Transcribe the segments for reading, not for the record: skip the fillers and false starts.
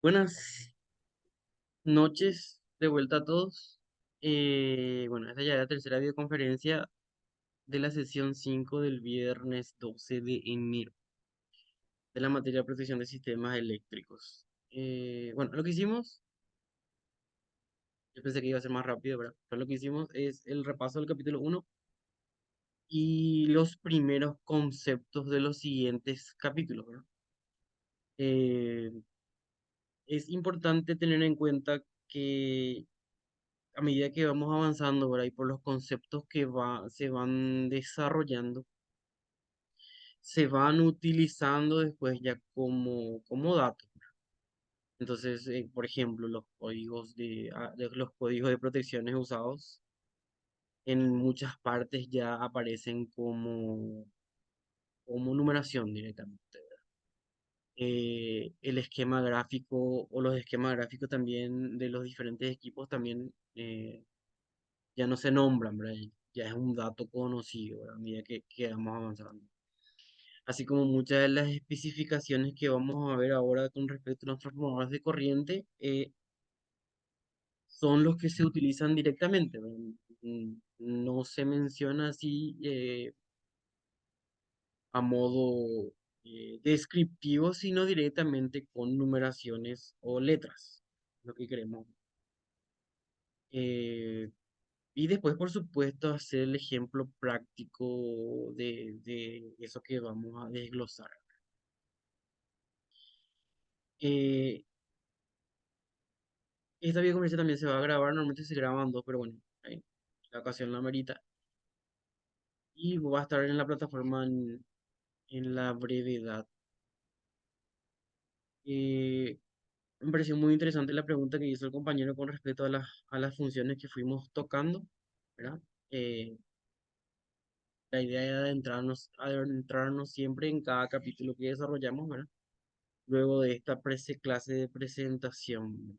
Buenas noches, de vuelta a todos. Bueno, esta ya es la tercera videoconferencia de la sesión 5 del viernes 12 de enero de la materia de protección de sistemas eléctricos. Bueno, lo que hicimos, yo pensé que iba a ser más rápido, ¿verdad? Pero lo que hicimos es el repaso del capítulo uno y los primeros conceptos de los siguientes capítulos, ¿verdad? Eh, es importante tener en cuenta que a medida que vamos avanzando, ¿verdad? Y por los conceptos que se van desarrollando, se van utilizando después ya como datos. Entonces, por ejemplo, los códigos de protecciones usados en muchas partes ya aparecen como numeración directamente. El esquema gráfico o los esquemas gráficos también de los diferentes equipos también ya no se nombran, ¿verdad? Ya es un dato conocido, ¿verdad? A medida que vamos avanzando. Así como muchas de las especificaciones que vamos a ver ahora con respecto a los transformadores de corriente son los que se utilizan directamente, ¿verdad? No se menciona así a modo descriptivo, sino directamente con numeraciones o letras, lo que queremos. Eh, Y después, por supuesto, hacer el ejemplo práctico de eso que vamos a desglosar. Eh, Esta videoconferencia también se va a grabar, normalmente se graban dos, pero bueno, la ocasión la amerita. Y va a estar en la plataforma en la brevedad. Eh, Me pareció muy interesante la pregunta que hizo el compañero con respecto a las funciones que fuimos tocando, ¿verdad? Eh, la idea era adentrarnos siempre en cada capítulo que desarrollamos, ¿verdad? Luego de esta clase de presentación.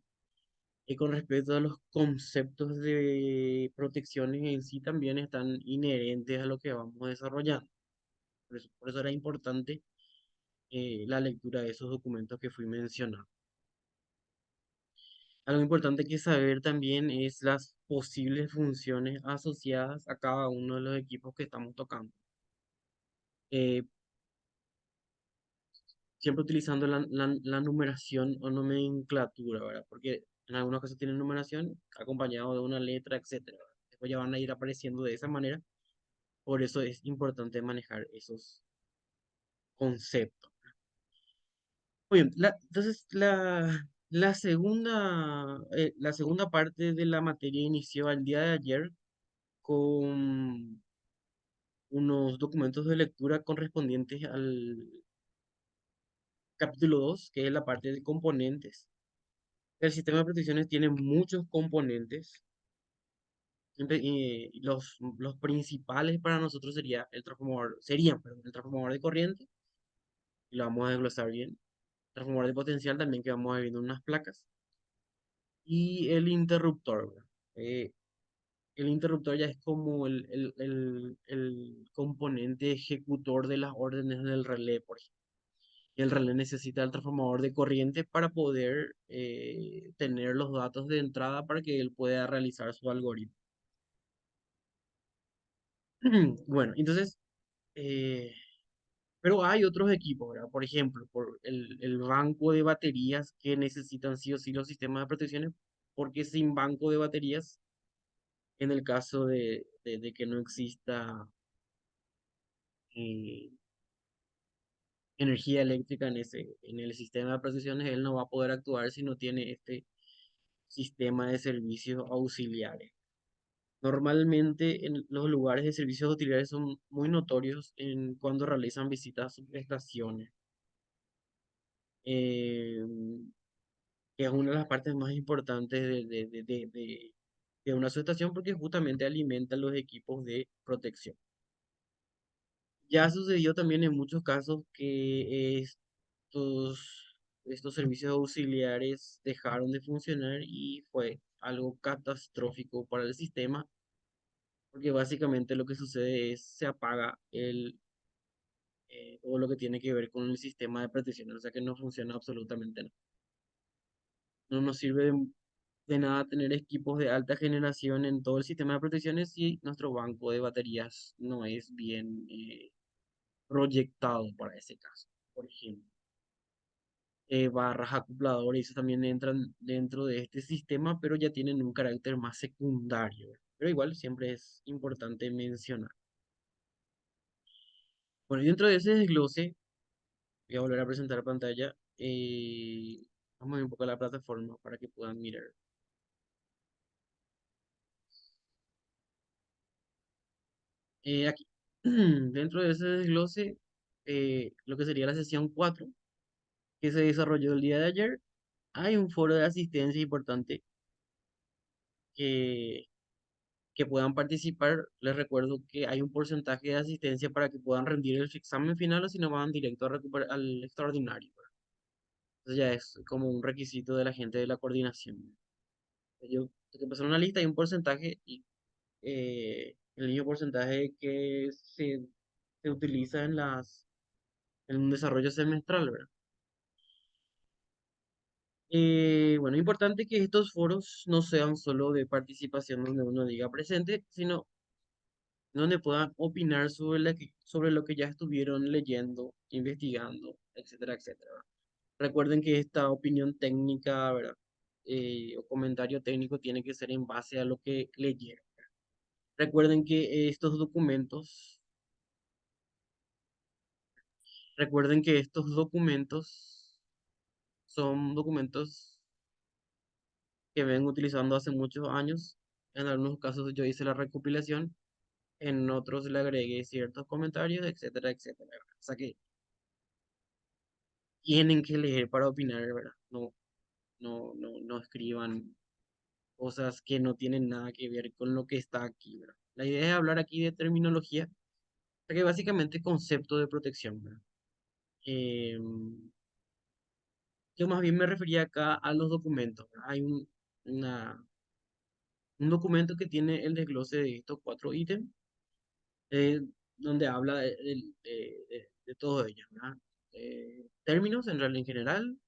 Y con respecto a los conceptos de protecciones en sí, también están inherentes a lo que vamos desarrollando. Por eso era importante la lectura de esos documentos que fui mencionando. Algo importante que saber también es las posibles funciones asociadas a cada uno de los equipos que estamos tocando. Eh, Siempre utilizando la numeración o nomenclatura, ¿verdad? Porque en algunos casos tienen numeración acompañado de una letra, etcétera. Después ya van a ir apareciendo de esa manera. Por eso es importante manejar esos conceptos. Muy bien, entonces la segunda parte de la materia inició el día de ayer con unos documentos de lectura correspondientes al capítulo 2, que es la parte de componentes. El sistema de protecciones tiene muchos componentes. Y los principales para nosotros serían, perdón, el transformador de corriente, y lo vamos a desglosar bien. Transformador de potencial también, que vamos a ver viendo unas placas. Y el interruptor, ¿verdad? El interruptor ya es como el componente ejecutor de las órdenes del relé, por ejemplo. Y el relé necesita el transformador de corriente para poder tener los datos de entrada para que él pueda realizar su algoritmo. Bueno, entonces, eh, pero hay otros equipos, ¿verdad? Por ejemplo, por el banco de baterías que necesitan sí o sí los sistemas de protecciones, porque sin banco de baterías, en el caso de que no exista eh, energía eléctrica en el sistema de protecciones, él no va a poder actuar si no tiene este sistema de servicios auxiliares. Normalmente en los lugares de servicios auxiliares son muy notorios cuando realizan visitas a subestaciones. eh, que es una de las partes más importantes de una subestación, porque justamente alimenta los equipos de protección. Ya sucedió también en muchos casos que estos servicios auxiliares dejaron de funcionar y fue algo catastrófico para el sistema, porque básicamente lo que sucede es se apaga todo lo que tiene que ver con el sistema de protección, o sea que no funciona absolutamente nada. No nos sirve de nada tener equipos de alta generación en todo el sistema de protecciones si nuestro banco de baterías no es bien proyectado para ese caso. Por ejemplo, barras acopladores, eso también entran dentro de este sistema, pero ya tienen un carácter más secundario. Pero igual siempre es importante mencionar. Bueno, y dentro de ese desglose, voy a volver a presentar pantalla. Vamos a ver un poco la plataforma para que puedan mirar. Aquí, dentro de ese desglose, lo que sería la sesión 4 que se desarrolló el día de ayer, hay un foro de asistencia importante que, que puedan participar. Les recuerdo que hay un porcentaje de asistencia para que puedan rendir el examen final o si no van directo a recuperar al extraordinario. Entonces ya es como un requisito de la gente de la coordinación. Yo tengo que pasar una lista y un porcentaje y el mismo porcentaje que se utiliza en un desarrollo semestral, ¿verdad? Bueno, importante que estos foros no sean solo de participación donde uno diga presente, sino donde puedan opinar sobre lo que ya estuvieron leyendo, investigando, etcétera, etcétera. Recuerden que esta opinión técnica, ¿verdad? O comentario técnico tiene que ser en base a lo que leyeron. Recuerden que recuerden que estos documentos son documentos que ven utilizando hace muchos años. En algunos casos yo hice la recopilación, en otros le agregué ciertos comentarios, etcétera, etcétera. O sea que tienen que leer para opinar, ¿verdad? No escriban cosas que no tienen nada que ver con lo que está aquí, ¿verdad? La idea es hablar aquí de terminología, que básicamente concepto de protección, ¿verdad? Yo más bien me refería acá a los documentos, ¿verdad? Hay un documento que tiene el desglose de estos cuatro ítems, eh, donde habla de todo ello, ¿verdad? Términos en general,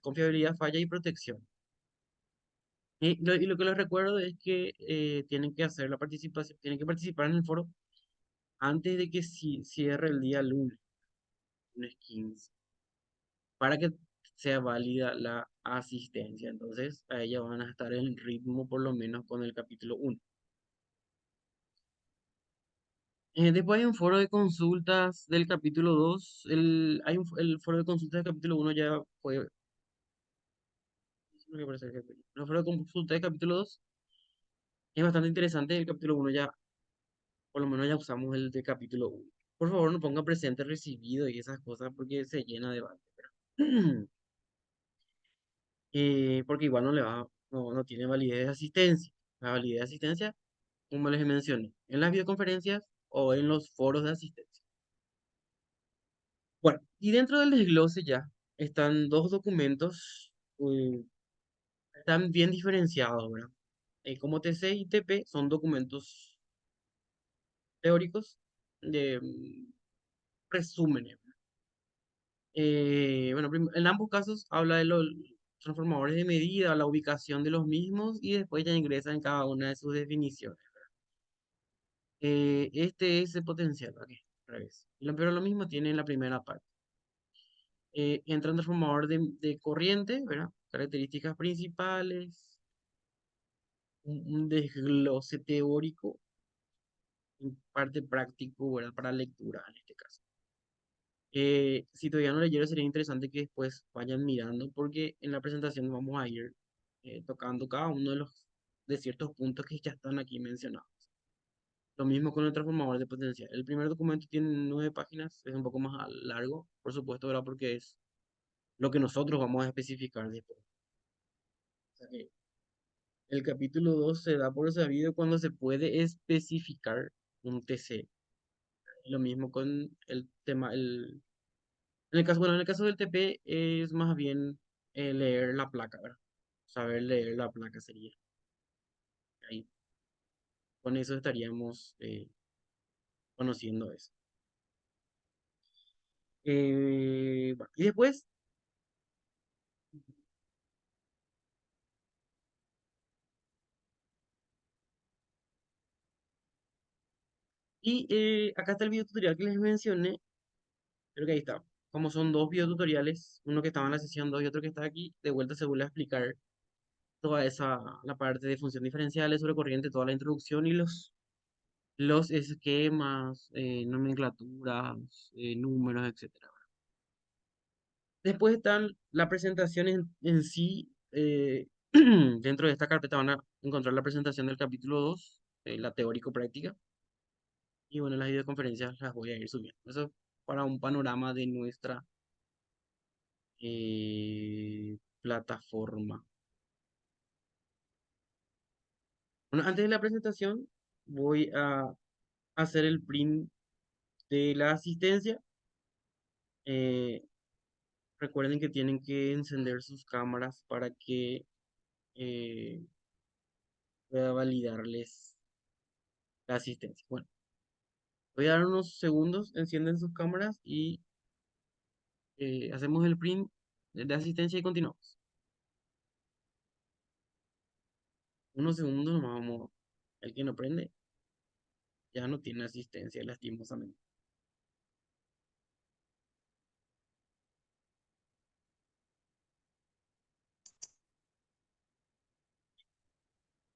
confiabilidad, falla y protección. Y lo que les recuerdo es que tienen que hacer la participación, tienen que participar en el foro antes de que cierre el día lunes 15, para que sea válida la asistencia. Entonces, a ella van a estar en ritmo por lo menos con el capítulo 1. Después hay un foro de consultas del capítulo 2. El foro de consultas del capítulo 1 ya fue. No me parece que el foro de consultas del capítulo 2 es bastante interesante. El capítulo 1 ya, por lo menos ya usamos el del capítulo 1. Por favor, no ponga presente recibido y esas cosas porque se llena de debate. Porque igual no tiene validez de asistencia. La validez de asistencia, como les mencioné, en las videoconferencias o en los foros de asistencia. Bueno, y dentro del desglose ya están dos documentos, están bien diferenciados, ¿verdad? Como TC y TP son documentos teóricos de resúmenes. Bueno, en ambos casos habla de los transformadores de medida, la ubicación de los mismos y después ya ingresa en cada una de sus definiciones. Este es el potencial, aquí, otra vez. Pero lo mismo tiene en la primera parte. Entra un transformador de corriente, ¿verdad? Características principales, un desglose teórico, en parte práctico, ¿verdad? Para lectura en este caso. Si todavía no leyeron, sería interesante que después vayan mirando, porque en la presentación vamos a ir tocando cada uno de ciertos puntos que ya están aquí mencionados. Lo mismo con el transformador de potencial. El primer documento tiene 9 páginas, es un poco más largo, por supuesto, ¿verdad? Porque es lo que nosotros vamos a especificar después. O sea que el capítulo 2 se da por sabido cuando se puede especificar un TC. Lo mismo con el tema, en el caso del TP es más bien leer la placa, ¿verdad? Saber leer la placa sería. Ahí, con eso estaríamos conociendo eso. Bueno, y después Y acá está el video tutorial que les mencioné. Creo que ahí está. Como son dos videotutoriales, uno que estaba en la sesión 2 y otro que está aquí, de vuelta se vuelve a explicar toda esa, la parte de función diferenciales sobre corriente, toda la introducción y los esquemas, nomenclaturas, números, etcétera. Después están la presentación en sí. Dentro de esta carpeta van a encontrar la presentación del capítulo 2, la teórico-práctica. Y bueno, las videoconferencias las voy a ir subiendo. Eso para un panorama de nuestra plataforma. Bueno, antes de la presentación, voy a hacer el print de la asistencia. Eh, Recuerden que tienen que encender sus cámaras para que eh, pueda validarles la asistencia. Bueno, voy a dar unos segundos, encienden sus cámaras y hacemos el print de asistencia y continuamos. Unos segundos nomás vamos. El que no prende ya no tiene asistencia, lastimosamente.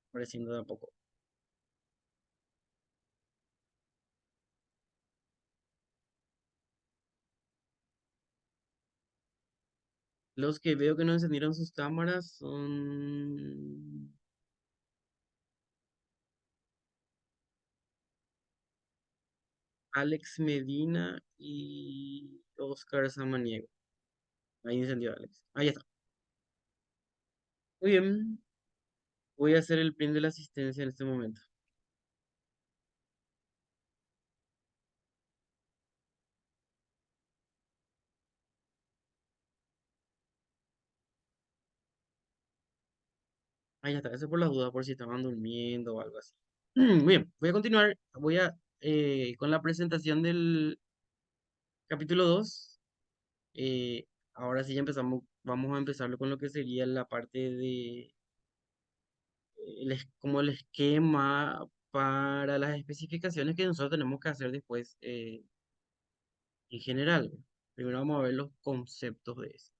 Apareciendo de a poco. Los que veo que no encendieron sus cámaras son Alex Medina y Oscar Samaniego. Ahí encendió Alex. Ahí está. Muy bien. Voy a hacer el print de la asistencia en este momento. Ahí está. Eso por las dudas, por si estaban durmiendo o algo así. Muy bien. Voy a continuar. Voy a con la presentación del capítulo 2. Ahora sí ya empezamos. Vamos a empezar con lo que sería la parte de como el esquema para las especificaciones que nosotros tenemos que hacer después en general. Primero vamos a ver los conceptos de eso.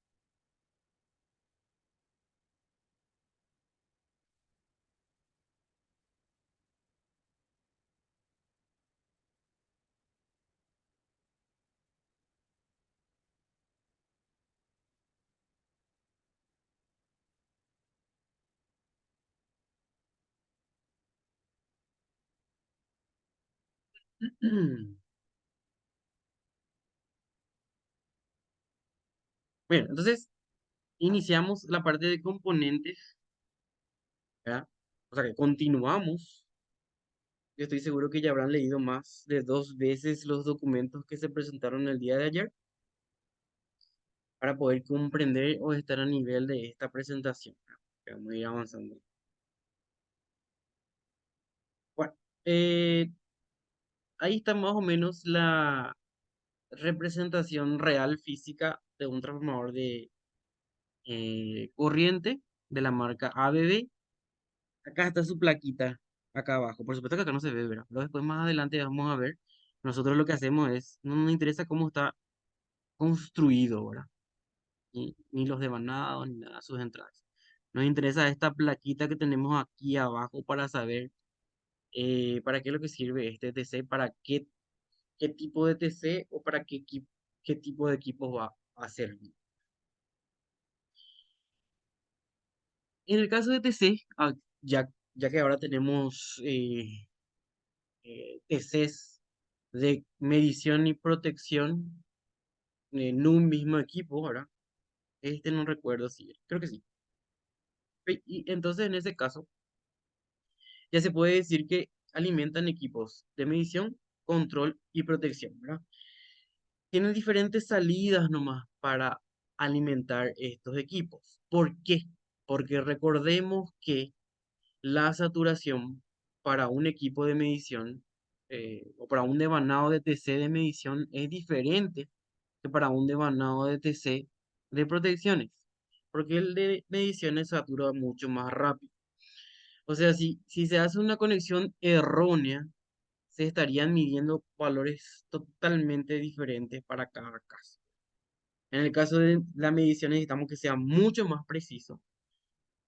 Bueno, entonces iniciamos la parte de componentes, ¿verdad? O sea que continuamos. Yo estoy seguro que ya habrán leído más de 2 veces los documentos que se presentaron el día de ayer para poder comprender o estar a nivel de esta presentación. Vamos a ir avanzando. Bueno, ahí está más o menos la representación real física de un transformador de corriente de la marca ABB. Acá está su plaquita, acá abajo. Por supuesto que acá no se ve, ¿verdad? Pero después más adelante vamos a ver. Nosotros lo que hacemos es, no nos interesa cómo está construido, ¿verdad? Ni los devanados, ni nada, sus entradas. Nos interesa esta plaquita que tenemos aquí abajo para saber para qué es lo que sirve este TC, para qué tipo de TC o para qué tipo de equipos va a servir. En el caso de TC, ya que ahora tenemos TCs de medición y protección en un mismo equipo, ahora, este no recuerdo si, creo que sí. Y entonces en ese caso, ya se puede decir que alimentan equipos de medición, control y protección, ¿verdad? Tienen diferentes salidas nomás para alimentar estos equipos. ¿Por qué? Porque recordemos que la saturación para un equipo de medición o para un devanado de TC de medición es diferente que para un devanado de TC de protecciones, porque el de mediciones satura mucho más rápido. O sea, si se hace una conexión errónea, se estarían midiendo valores totalmente diferentes para cada caso. En el caso de la medición necesitamos que sea mucho más preciso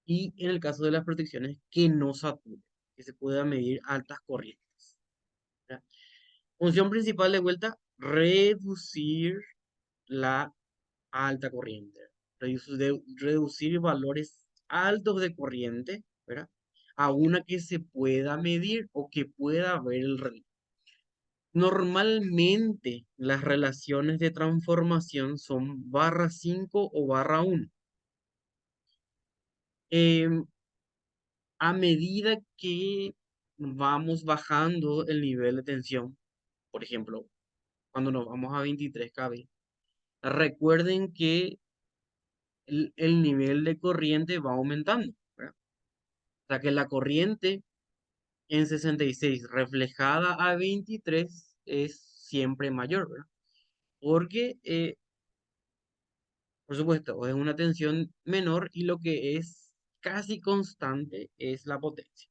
y en el caso de las protecciones que no sature, que se pueda medir altas corrientes. ¿Ya? Función principal de vuelta, reducir la alta corriente, reducir valores altos de corriente, ¿verdad? A una que se pueda medir o que pueda ver el reloj. Normalmente las relaciones de transformación son /5 o /1. Em, a medida que vamos bajando el nivel de tensión, por ejemplo, cuando nos vamos a 23 kV, recuerden que el nivel de corriente va aumentando, ¿verdad? O sea que la corriente en 66 reflejada a 23 es siempre mayor, ¿verdad? Porque, por supuesto, es una tensión menor y lo que es casi constante es la potencia.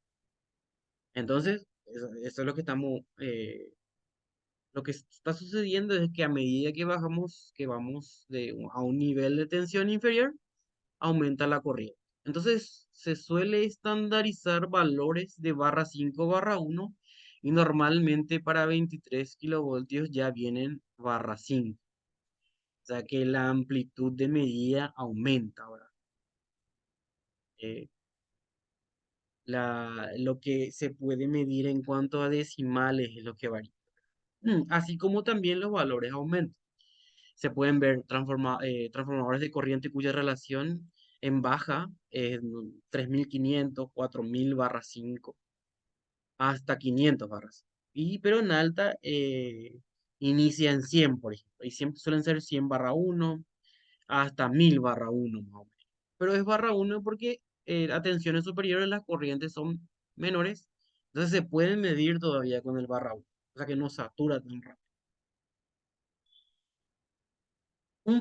Entonces, eso es lo que lo que está sucediendo es que a medida que bajamos, que vamos a un nivel de tensión inferior, aumenta la corriente. Entonces, se suele estandarizar valores de /5/1 y normalmente para 23 kilovoltios ya vienen /5. O sea que la amplitud de medida aumenta ahora. Eh, lo que se puede medir en cuanto a decimales es lo que varía. Así como también los valores aumentan. Se pueden ver transformadores de corriente cuya relación en baja es 3500, 4000 /5, hasta 500 barras. Pero en alta inicia en 100, por ejemplo. Y siempre suelen ser 100/1 hasta 1000/1 más o menos. Pero es /1 porque a tensiones superiores las corrientes son menores. Entonces se pueden medir todavía con el /1. O sea que no satura tan rápido.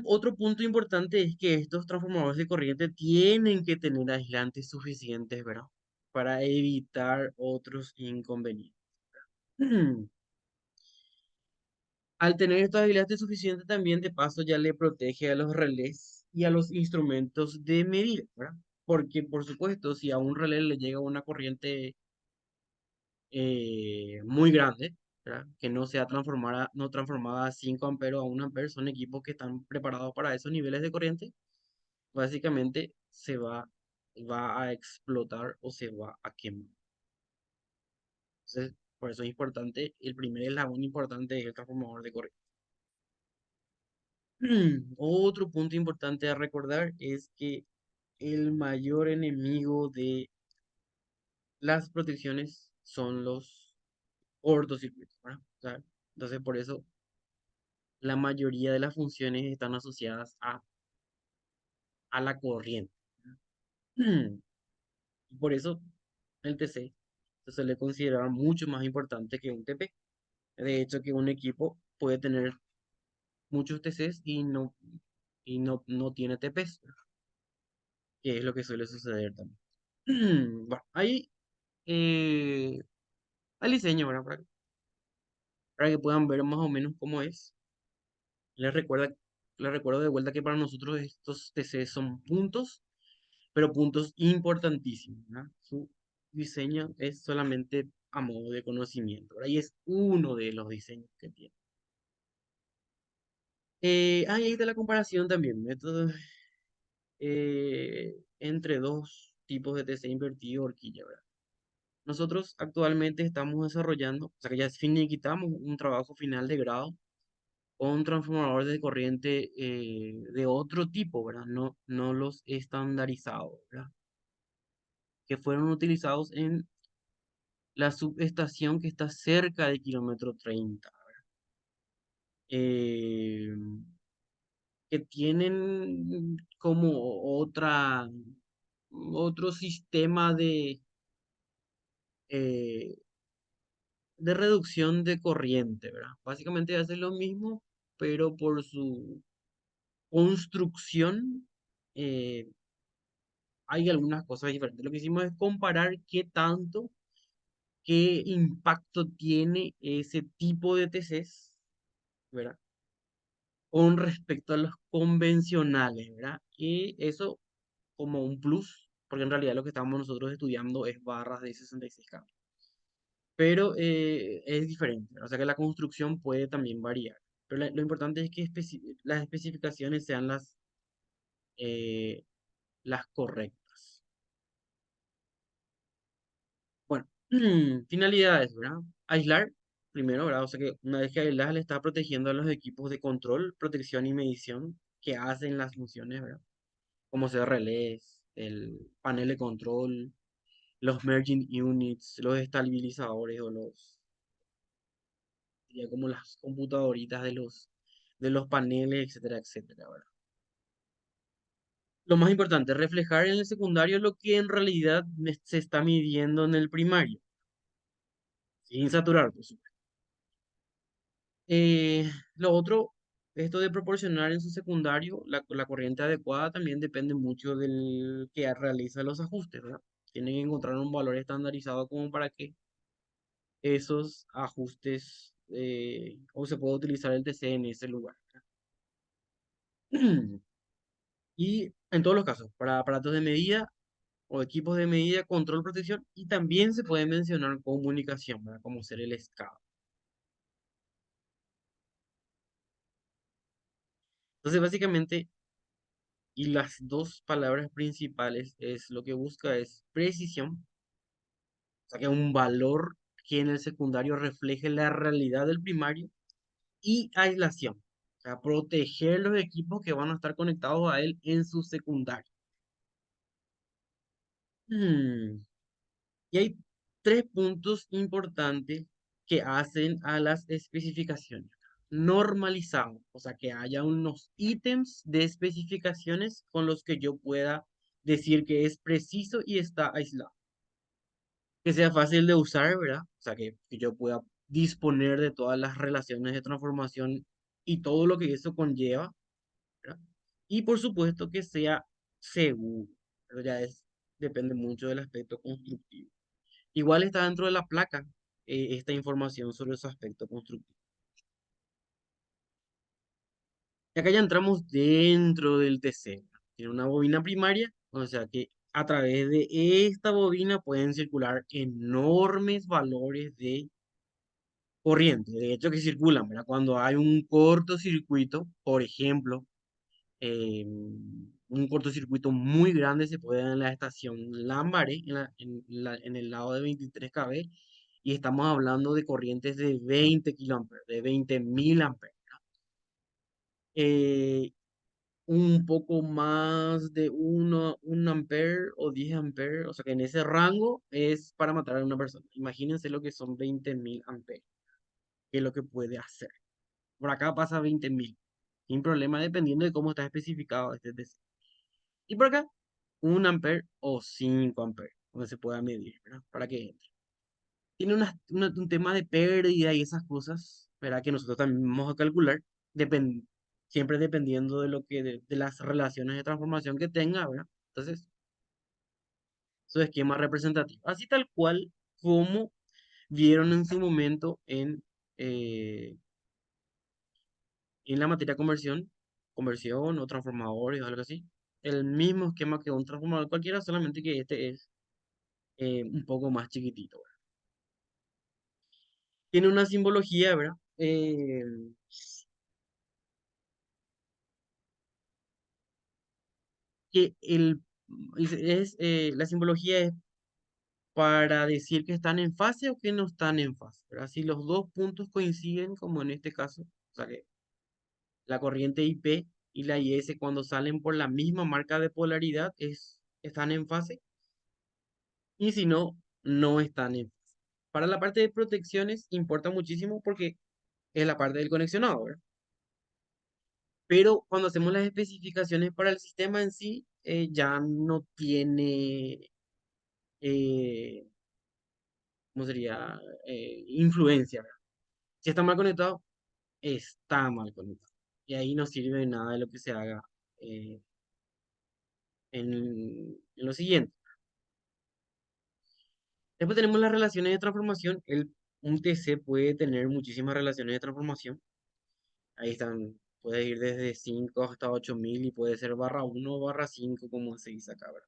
Otro punto importante es que estos transformadores de corriente tienen que tener aislantes suficientes, ¿verdad? Para evitar otros inconvenientes. Al tener estos aislantes suficientes también de paso ya le protege a los relés y a los instrumentos de medida, ¿verdad? Porque por supuesto, si a un relé le llega una corriente muy grande, ¿verdad? Que no sea no transformada a 5 amperes a 1 ampere, son equipos que están preparados para esos niveles de corriente, básicamente va a explotar o se va a quemar. Entonces, por eso es importante, el primer eslabón importante es el transformador de corriente. Otro punto importante a recordar es que el mayor enemigo de las protecciones son los cortocircuitos, ¿verdad? O sea, entonces, por eso la mayoría de las funciones están asociadas a la corriente. Por eso el TC se suele considerar mucho más importante que un TP. De hecho, que un equipo puede tener muchos TCs y no tiene TPs, que es lo que suele suceder también. Bueno, ahí eh, al diseño, ¿verdad? Para que puedan ver más o menos cómo es. Les recuerda, les recuerdo de vuelta que para nosotros estos TCs son puntos, pero puntos importantísimos, ¿verdad? Su diseño es solamente a modo de conocimiento, ¿verdad? Y es uno de los diseños que tiene. Ahí está la comparación también, métodos entre dos tipos de TC invertido y horquilla, ¿verdad? Nosotros actualmente estamos desarrollando, o sea que ya finiquitamos un trabajo final de grado con transformadores de corriente de otro tipo, ¿verdad? No los estandarizados, ¿verdad? Que fueron utilizados en la subestación que está cerca del kilómetro 30, eh, que tienen como otro sistema eh, de reducción de corriente, ¿verdad? Básicamente hace lo mismo, pero por su construcción eh, hay algunas cosas diferentes. Lo que hicimos es comparar qué tanto qué impacto tiene ese tipo de TCs, ¿verdad? Con respecto a los convencionales, ¿verdad? Y eso como un plus, porque en realidad lo que estamos nosotros estudiando es barras de 66K. Pero es diferente, o sea que la construcción puede también variar. Pero lo importante es que las especificaciones sean eh, las correctas. Bueno, finalidades, ¿verdad? Aislar, primero, ¿verdad? O sea que una vez que aislas, le está protegiendo a los equipos de control, protección y medición que hacen las funciones, ¿verdad? Como ser relés, el panel de control, los merging units, los estabilizadores o sería como las computadoritas de los paneles, etcétera, etcétera, ¿verdad? Lo más importante, reflejar en el secundario lo que en realidad se está midiendo en el primario, sin saturar, por supuesto. Lo otro, esto de proporcionar en su secundario la corriente adecuada también depende mucho del que realiza los ajustes, ¿verdad? Tienen que encontrar un valor estandarizado como para que esos ajustes o se pueda utilizar el TC en ese lugar. Y en todos los casos, para aparatos de medida o equipos de medida, control, protección, y también se puede mencionar comunicación, ¿verdad? Como ser el SCADA. Entonces, básicamente, y las dos palabras principales es lo que busca es precisión, o sea, que un valor que en el secundario refleje la realidad del primario, y aislación, o sea, proteger los equipos que van a estar conectados a él en su secundario. Hmm, Y hay tres puntos importantes que hacen a las especificaciones. Normalizado, o sea, que haya unos ítems de especificaciones con los que yo pueda decir que es preciso y está aislado. Que sea fácil de usar, ¿verdad? O sea, que yo pueda disponer de todas las relaciones de transformación y todo lo que eso conlleva, ¿verdad? Y por supuesto que sea seguro. Pero ya depende mucho del aspecto constructivo. Igual está dentro de la placa esta información sobre su aspecto constructivo. Y acá ya entramos dentro del TC. Tiene una bobina primaria, o sea que a través de esta bobina pueden circular enormes valores de corriente, de hecho que circulan, ¿verdad? Cuando hay un cortocircuito, por ejemplo, un cortocircuito muy grande se puede dar en la estación Lambaré, en el lado de 23 kV, y estamos hablando de corrientes de 20 kiloamperes, de 20.000 amperes. Eh, un poco más de un ampere o 10 amperes, o sea que en ese rango es para matar a una persona. Imagínense lo que son 20.000 amperes, que es lo que puede hacer. Por acá pasa 20.000, sin problema, dependiendo de cómo está especificado este DC. Y por acá, 1 ampere o 5 amperes, donde se pueda medir, ¿verdad? Para que entre. Tiene un tema de pérdida y esas cosas, ¿verdad? Que nosotros también vamos a calcular, siempre dependiendo de las relaciones de transformación que tenga, ¿verdad? Entonces, su esquema representativo. Así tal cual como vieron en su momento eh, en la materia conversión o transformadores o algo así. El mismo esquema que un transformador cualquiera, solamente que este es un poco más chiquitito, ¿verdad? Tiene una simbología, ¿verdad? Que la simbología es para decir que están en fase o que no están en fase, ¿verdad? Si los dos puntos coinciden, como en este caso, o sea que la corriente IP y la IS cuando salen por la misma marca de polaridad están en fase, y si no, no están en fase. Para la parte de protecciones importa muchísimo porque es la parte del conexionado, ¿verdad? Pero cuando hacemos las especificaciones para el sistema en sí, ya no tiene, eh, ¿cómo sería? Influencia, ¿verdad? Si está mal conectado, está mal conectado. Y ahí no sirve de nada de lo que se haga eh, en lo siguiente. Después tenemos las relaciones de transformación. Un TC puede tener muchísimas relaciones de transformación. Ahí están, puede ir desde 5 hasta 8000 y puede ser /1 o /5 como se dice acá, ¿verdad?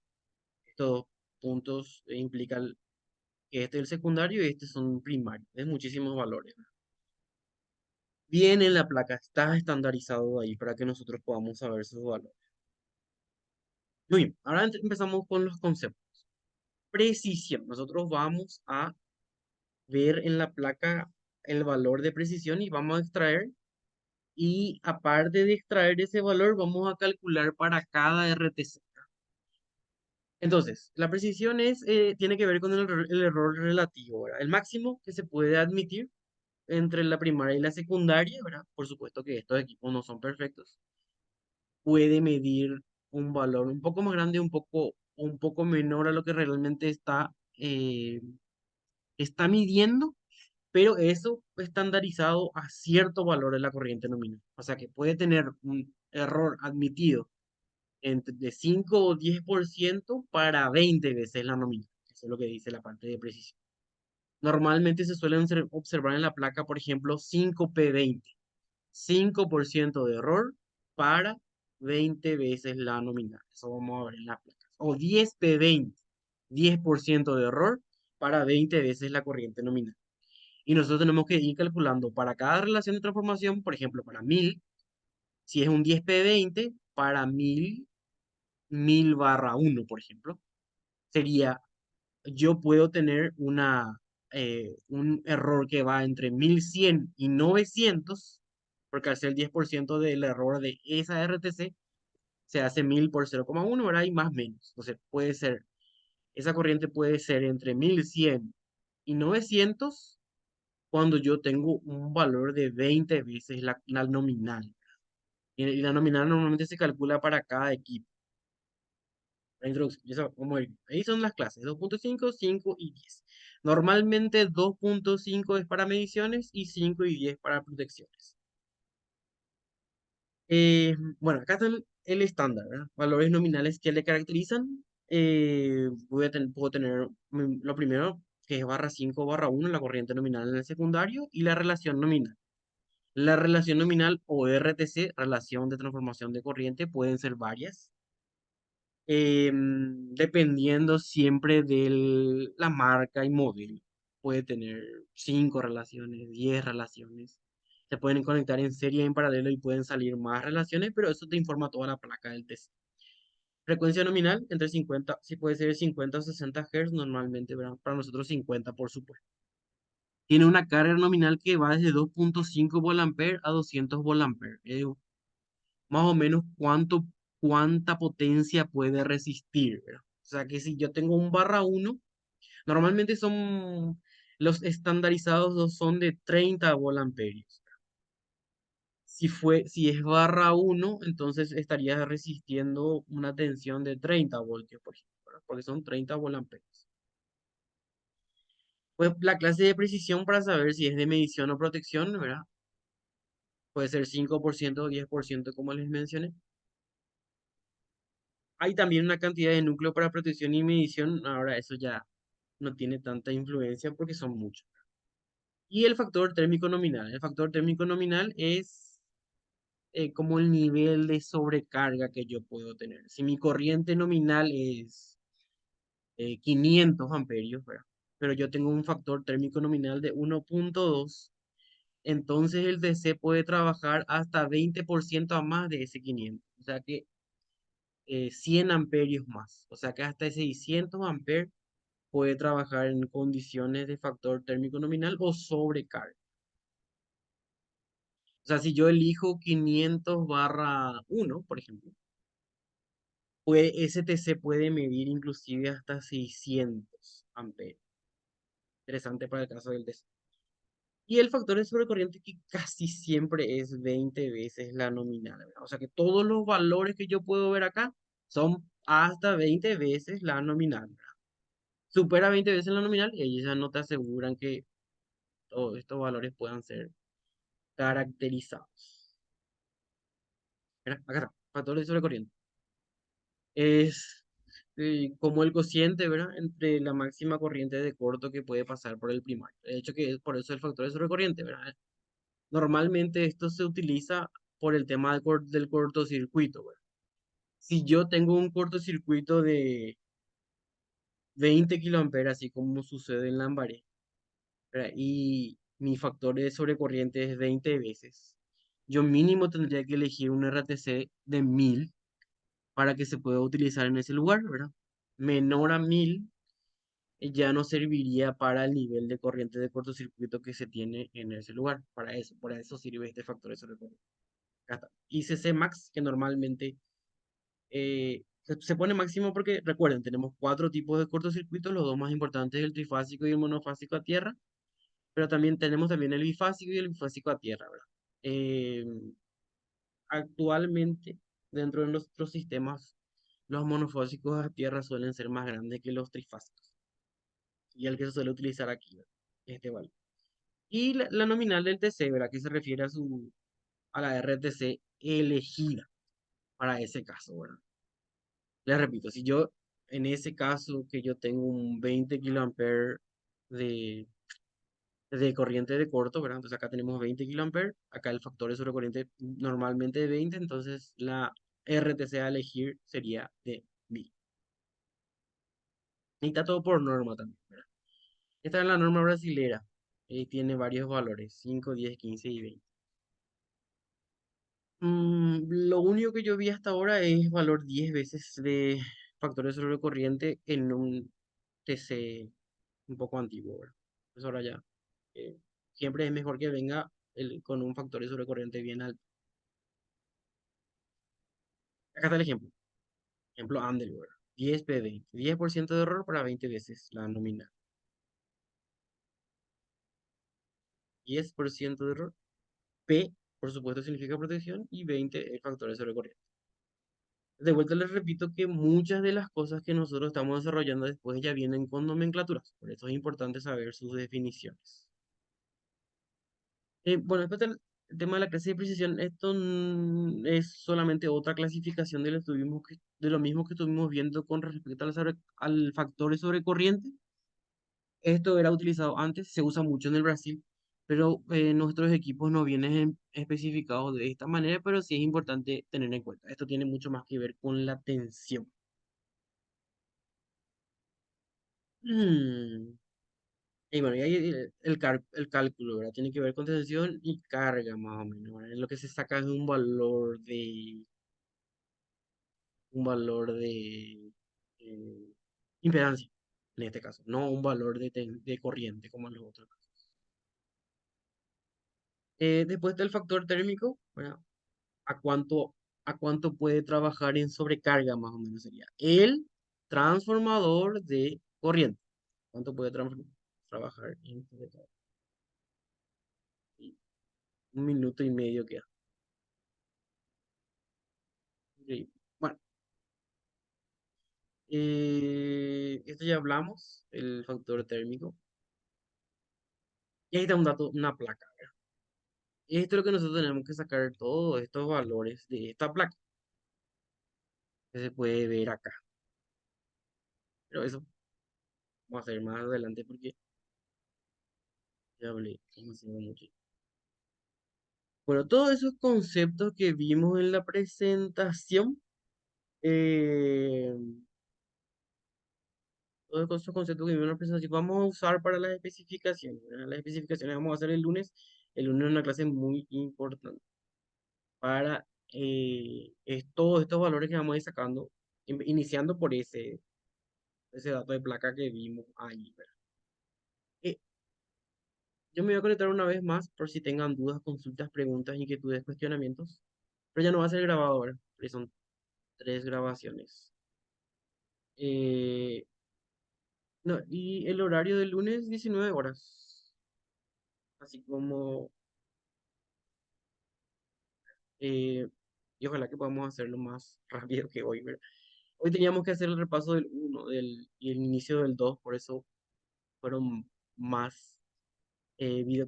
Estos dos puntos implican que este es el secundario y este son primarios, de muchísimos valores, ¿verdad? Viene en la placa, está estandarizado ahí para que nosotros podamos saber sus valores. Muy bien, ahora empezamos con los conceptos. Precisión. Nosotros vamos a ver en la placa el valor de precisión y vamos a extraer. Y aparte de extraer ese valor, vamos a calcular para cada RTC. Entonces, la precisión tiene que ver con el error relativo, ¿verdad? El máximo que se puede admitir entre la primaria y la secundaria, ¿verdad? Por supuesto que estos equipos no son perfectos. Puede medir un valor un poco más grande, un poco menor a lo que realmente está midiendo, pero eso estandarizado a cierto valor de la corriente nominal. O sea que puede tener un error admitido de 5 o 10% para 20 veces la nominal. Eso es lo que dice la parte de precisión. Normalmente se suelen observar en la placa, por ejemplo, 5P20. 5% de error para 20 veces la nominal. Eso vamos a ver en la placa. O 10P20. 10% de error para 20 veces la corriente nominal. Y nosotros tenemos que ir calculando para cada relación de transformación, por ejemplo, para 1000, si es un 10P20, para 1000/1, por ejemplo, sería, yo puedo tener un error que va entre 1100 y 900, porque al ser el 10% del error de esa RTC, se hace 1000 por 0,1, ¿verdad? Y más menos. Entonces, esa corriente puede ser entre 1100 y 900 cuando yo tengo un valor de 20 veces la nominal. Y la nominal normalmente se calcula para cada equipo. La introducción, vamos a ir. Ahí son las clases, 2.5, 5 y 10. Normalmente 2.5 es para mediciones y 5 y 10 para protecciones. Bueno, acá está el estándar, ¿verdad? Valores nominales que le caracterizan. Puedo tener lo primero, que es /5 /1, la corriente nominal en el secundario, y la relación nominal. La relación nominal o RTC, relación de transformación de corriente, pueden ser varias, dependiendo siempre de la marca y modelo. Puede tener 5 relaciones, 10 relaciones. Se pueden conectar en serie en paralelo y pueden salir más relaciones, pero eso te informa toda la placa del TC. Frecuencia nominal entre 50, si puede ser 50 o 60 Hz, normalmente, ¿verdad? Para nosotros 50, por supuesto. Tiene una carga nominal que va desde 2.5 volt a 200 volt. Más o menos cuánta potencia puede resistir, ¿verdad? O sea que si yo tengo un /1, normalmente los estandarizados son de 30 volt. Si es /1, entonces estaría resistiendo una tensión de 30 voltios, por ejemplo, ¿verdad? Porque son 30 volt. Pues la clase de precisión para saber si es de medición o protección, ¿verdad? Puede ser 5% o 10% como les mencioné. Hay también una cantidad de núcleo para protección y medición. Ahora eso ya no tiene tanta influencia porque son muchos. Y el factor térmico nominal. El factor térmico nominal es como el nivel de sobrecarga que yo puedo tener. Si mi corriente nominal es 500 amperios, ¿verdad? Pero yo tengo un factor térmico nominal de 1.2, entonces el DC puede trabajar hasta 20% a más de ese 500. O sea que 100 amperios más. O sea que hasta 600 amperios puede trabajar en condiciones de factor térmico nominal o sobrecarga. O sea, si yo elijo 500/1, por ejemplo, ese TC puede medir inclusive hasta 600 amperios. Interesante para el caso del DC. Y el factor de sobrecorriente que casi siempre es 20 veces la nominal, ¿verdad? O sea que todos los valores que yo puedo ver acá son hasta 20 veces la nominal, ¿verdad? Supera 20 veces la nominal y ellos ya no te aseguran que todos estos valores puedan ser caracterizados. Mira, acá está, factor de sobrecorriente. Es como el cociente, ¿verdad? Entre la máxima corriente de corto que puede pasar por el primario. De hecho, que por eso el factor de sobrecorriente, ¿verdad? Normalmente esto se utiliza por el tema del cortocircuito, ¿verdad? Si yo tengo un cortocircuito de 20 kiloamperes, así como sucede en Lambaré, ¿verdad? Y mi factor de sobrecorriente es 20 veces, yo mínimo tendría que elegir un RTC de 1000 para que se pueda utilizar en ese lugar, ¿verdad? Menor a 1000 ya no serviría para el nivel de corriente de cortocircuito que se tiene en ese lugar. Para eso sirve este factor de sobrecorriente. Acá está. Y CC max, que normalmente se pone máximo porque, recuerden, tenemos cuatro tipos de cortocircuitos, los dos más importantes, el trifásico y el monofásico a tierra, pero también tenemos también el bifásico y el bifásico a tierra, ¿verdad? Eh, Actualmente, dentro de nuestros sistemas, los monofásicos a tierra suelen ser más grandes que los trifásicos, y el que se suele utilizar aquí, ¿verdad? Este valor. Y la nominal del TC, ¿verdad? Que se refiere a la RTC elegida para ese caso, ¿verdad? Les repito, si yo, en ese caso que yo tengo un 20 kiloamperes de, de corriente de corto, ¿verdad? Entonces acá tenemos 20 kiloamperes, acá el factor de sobrecorriente normalmente de 20, entonces la RTC a elegir sería de 1000. Y está todo por norma también, ¿verdad? Esta es la norma brasilera, tiene varios valores, 5, 10, 15 y 20. Lo único que yo vi hasta ahora es valor 10 veces de factores sobre corriente en un TC un poco antiguo, ¿verdad? Pues ahora ya, eh, siempre es mejor que venga con un factor sobre corriente bien alto. Acá está el ejemplo. Ejemplo Andel, ¿verdad? 10 PV, 10% de error para 20 veces la nominal. 10% de error. P, por supuesto, significa protección y 20 el factor sobre corriente. De vuelta les repito que muchas de las cosas que nosotros estamos desarrollando después ya vienen con nomenclaturas. Por eso es importante saber sus definiciones. Bueno, después del el tema de la clase de precisión, esto es solamente otra clasificación de lo mismo que estuvimos viendo con respecto al factor de sobrecorriente. Esto era utilizado antes, se usa mucho en el Brasil, pero nuestros equipos no vienen especificados de esta manera, pero sí es importante tener en cuenta. Esto tiene mucho más que ver con la tensión. Mm, Y bueno, y ahí el cálculo, ¿verdad? Tiene que ver con tensión y carga, más o menos, ¿verdad? Lo que se saca es un valor de impedancia, en este caso, no un valor de corriente como en los otros casos. Después está el factor térmico, ¿verdad? ¿A cuánto, a cuánto puede trabajar en sobrecarga, más o menos sería? El transformador de corriente. ¿Cuánto puede trabajar en sobrecarga? Y 1 minuto y medio queda. Ok. Bueno, esto ya hablamos, el factor térmico. Y ahí está un dato, una placa. Esto es lo que nosotros tenemos que sacar todos estos valores de esta placa, que se puede ver acá. Pero eso vamos a hacer más adelante porque ya hablé demasiado mucho. Bueno, todos esos conceptos que vimos en la presentación, eh, todos esos conceptos que vimos en la presentación, vamos a usar para las especificaciones, ¿verdad? Las especificaciones vamos a hacer el lunes. El lunes es una clase muy importante para todos estos valores que vamos a ir sacando, iniciando por ese dato de placa que vimos ahí, ¿verdad? Eh, yo me voy a conectar una vez más por si tengan dudas, consultas, preguntas, inquietudes, cuestionamientos, pero ya no va a ser grabado ahora, porque son 3 grabaciones. Eh, no, y el horario del lunes, 19 horas, así como, eh, y ojalá que podamos hacerlo más rápido que hoy, ¿verdad? Hoy teníamos que hacer el repaso del uno y el inicio del 2, por eso fueron más videos